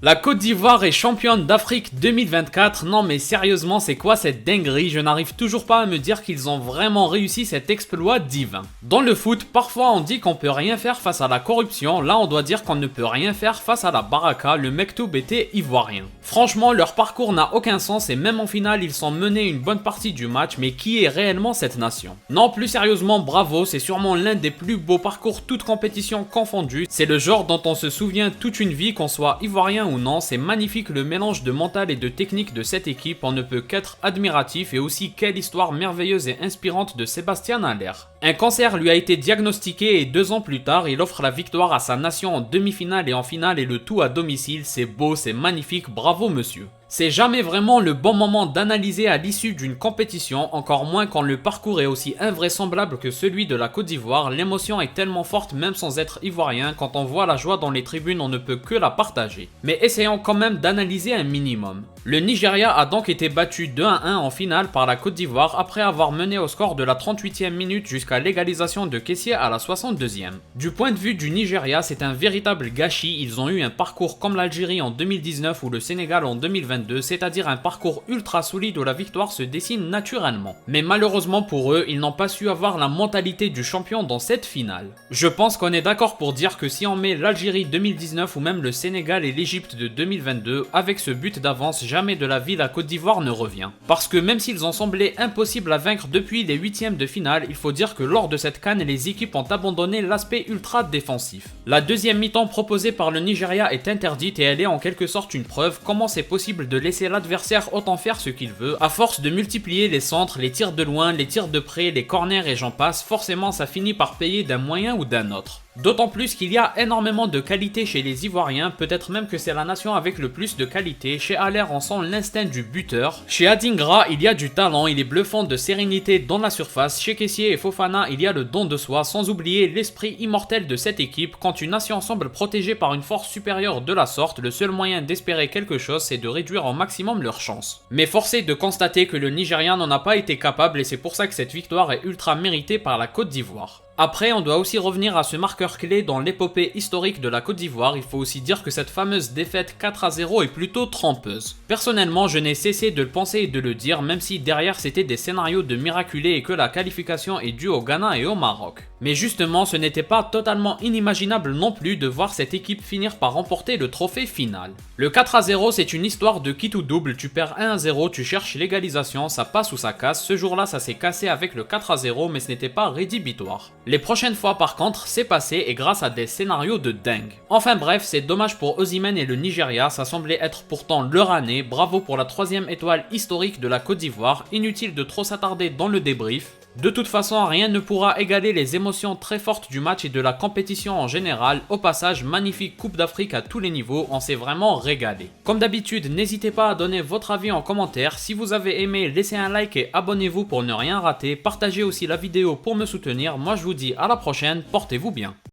La Côte d'Ivoire est championne d'Afrique 2024, non mais sérieusement c'est quoi cette dinguerie? Je n'arrive toujours pas à me dire qu'ils ont vraiment réussi cet exploit divin. Dans le foot, parfois on dit qu'on peut rien faire face à la corruption, là on doit dire qu'on ne peut rien faire face à la baraka, le mektoub était ivoirien. Franchement leur parcours n'a aucun sens et même en finale ils sont menés une bonne partie du match, mais qui est réellement cette nation? Non, plus sérieusement bravo, c'est sûrement l'un des plus beaux parcours toutes compétitions confondues, c'est le genre dont on se souvient toute une vie qu'on soit ivoirien ou non, c'est magnifique le mélange de mental et de technique de cette équipe, on ne peut qu'être admiratif et aussi quelle histoire merveilleuse et inspirante de Sébastien Haller. Un cancer lui a été diagnostiqué et 2 ans plus tard, il offre la victoire à sa nation en demi-finale et en finale et le tout à domicile, c'est beau, c'est magnifique, bravo monsieur. C'est jamais vraiment le bon moment d'analyser à l'issue d'une compétition, encore moins quand le parcours est aussi invraisemblable que celui de la Côte d'Ivoire, l'émotion est tellement forte même sans être ivoirien, quand on voit la joie dans les tribunes on ne peut que la partager. Mais essayons quand même d'analyser un minimum. Le Nigeria a donc été battu 2-1 en finale par la Côte d'Ivoire après avoir mené au score de la 38e minute jusqu'à l'égalisation de Kessié à la 62e. Du point de vue du Nigeria, c'est un véritable gâchis, ils ont eu un parcours comme l'Algérie en 2019 ou le Sénégal en 2022, c'est-à-dire un parcours ultra solide où la victoire se dessine naturellement. Mais malheureusement pour eux, ils n'ont pas su avoir la mentalité du champion dans cette finale. Je pense qu'on est d'accord pour dire que si on met l'Algérie 2019 ou même le Sénégal et l'Égypte de 2022, avec ce but d'avance, jamais de la vie la Côte d'Ivoire ne revient. Parce que même s'ils ont semblé impossibles à vaincre depuis les 8e de finale, il faut dire que lors de cette CAN, les équipes ont abandonné l'aspect ultra défensif. La deuxième mi-temps proposée par le Nigeria est interdite et elle est en quelque sorte une preuve comment c'est possible de laisser l'adversaire autant faire ce qu'il veut. À force de multiplier les centres, les tirs de loin, les tirs de près, les corners et j'en passe, forcément ça finit par payer d'un moyen ou d'un autre. D'autant plus qu'il y a énormément de qualité chez les Ivoiriens, peut-être même que c'est la nation avec le plus de qualité. Chez Haller on sent l'instinct du buteur. Chez Adingra il y a du talent, il est bluffant de sérénité dans la surface. Chez Kessié et Fofana il y a le don de soi, sans oublier l'esprit immortel de cette équipe. Quand une nation semble protégée par une force supérieure de la sorte, le seul moyen d'espérer quelque chose c'est de réduire au maximum leurs chances. Mais force est de constater que le Nigérian n'en a pas été capable et c'est pour ça que cette victoire est ultra méritée par la Côte d'Ivoire. Après, on doit aussi revenir à ce marqueur clé dans l'épopée historique de la Côte d'Ivoire. Il faut aussi dire que cette fameuse défaite 4-0 est plutôt trompeuse. Personnellement, je n'ai cessé de le penser et de le dire, même si derrière c'était des scénarios de miraculés et que la qualification est due au Ghana et au Maroc. Mais justement, ce n'était pas totalement inimaginable non plus de voir cette équipe finir par remporter le trophée final. Le 4-0, c'est une histoire de quitte ou double. Tu perds 1-0, tu cherches l'égalisation, ça passe ou ça casse. Ce jour-là, ça s'est cassé avec le 4-0, mais ce n'était pas rédhibitoire. Les prochaines fois par contre, c'est passé et grâce à des scénarios de dingue. Enfin bref, c'est dommage pour Osimhen et le Nigeria, ça semblait être pourtant leur année. Bravo pour la 3e étoile historique de la Côte d'Ivoire, inutile de trop s'attarder dans le débrief. De toute façon, rien ne pourra égaler les émotions très fortes du match et de la compétition en général. Au passage, magnifique Coupe d'Afrique à tous les niveaux, on s'est vraiment régalé. Comme d'habitude, n'hésitez pas à donner votre avis en commentaire. Si vous avez aimé, laissez un like et abonnez-vous pour ne rien rater. Partagez aussi la vidéo pour me soutenir. Moi je vous dis à la prochaine, portez-vous bien.